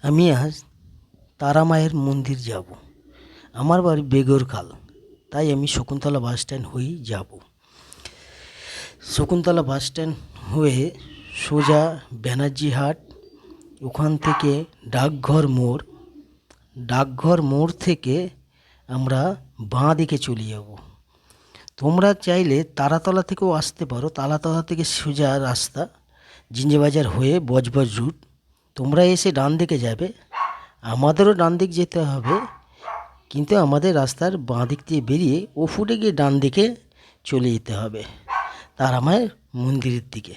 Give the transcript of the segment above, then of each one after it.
আমি আজ তারা মায়ের মন্দির যাব। আমার বাড়ি বেগরখাল, তাই আমি শকুন্তলা বাস স্ট্যান্ড হয়েই যাব। শকুন্তলা বাস স্ট্যান্ড হয়ে সোজা ব্যানার্জি হাট, ওখান থেকে ডাকঘর মোড় থেকে আমরা বাঁ দিকে চলে যাব। তোমরা চাইলে তারাতলা থেকেও আসতে পারো। তারাতলা থেকে সোজা রাস্তা জিঞ্জিবাজার হয়ে বজবজ রুট। তোমরা এসে ডান দিকে যাবে, আমাদেরও ডান দিক যেতে হবে, কিন্তু আমাদের রাস্তার বাঁ দিক দিয়ে বেরিয়ে ও ফুটে গিয়ে ডান দিকে চলে যেতে হবে তারা মায়ের মন্দিরের দিকে।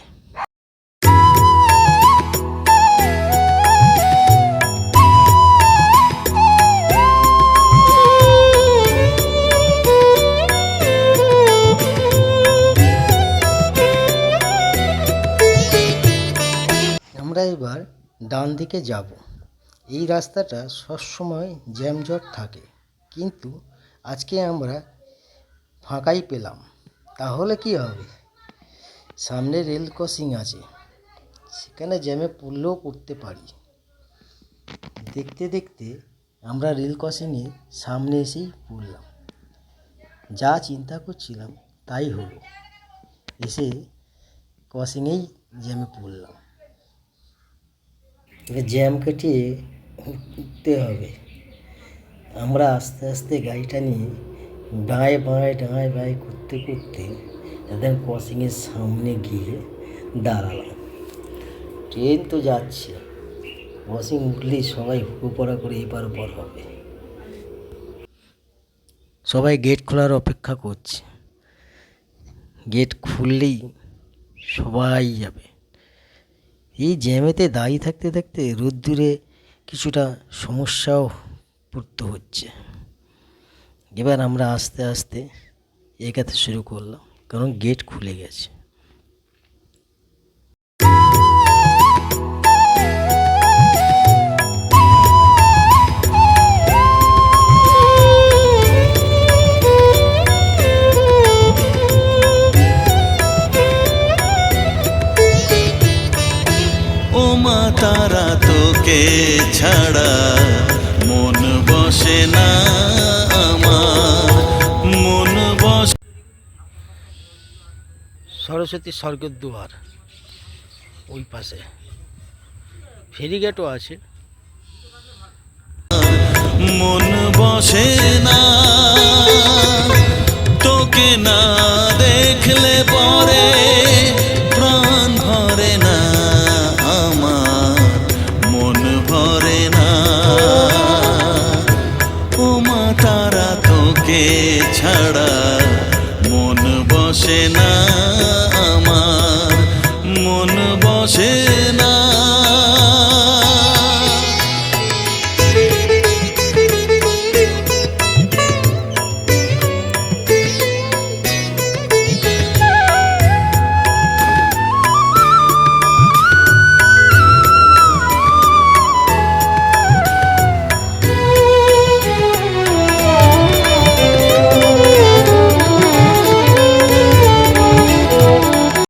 আমরা এবার ডান দিকে যাব। এই রাস্তাটা সবসময় জ্যামজট থাকে, কিন্তু আজকে আমরা ফাঁকাই পেলাম। তাহলে কি হবে, সামনে রেল ক্রসিং আছে, সেখানে জ্যামে পড়লেও পড়তে পারি। দেখতে দেখতে আমরা রেল ক্রসিংয়ের সামনে এসেই পড়লাম। যা চিন্তা করছিলাম তাই হলো, এসে ক্রসিংয়েই জ্যামে পড়লাম। জ্যাম কাটিয়ে উঠতে হবে। আমরা আস্তে আস্তে গাড়িটা নিয়ে ডাঁয়ে বাঁয়ে করতে করতে একদম ক্রসিংয়ের সামনে গিয়ে দাঁড়ালাম। ট্রেন তো যাচ্ছে, ক্রসিং উঠলেই সবাই হুড়োপড়া করে এপার ওপার হবে। সবাই গেট খোলার অপেক্ষা করছে। গেট খুললেই সবাই যাবে। এই জ্যামেতে দাঁড়িয়ে থাকতে থাকতে রোদ্দুরে কিছুটা সমস্যাও পড়তে হচ্ছে। এবার আমরা আস্তে আস্তে এগাতে শুরু করলাম, কারণ গেট খুলে গেছে। ও মা তারা, তোকে ছাড়া মন বসে না আমার, মন বসে। সরস্বতী স্বর্গের দুয়ার ওই পাশে, ফেরিঘাটও আছে। মন বসে না তোকে না দেখলে পরে, প্রাণ ভরে না আমার, মন ভরে না। ও মা তারা, তোকে ছাড়া মন বসে না।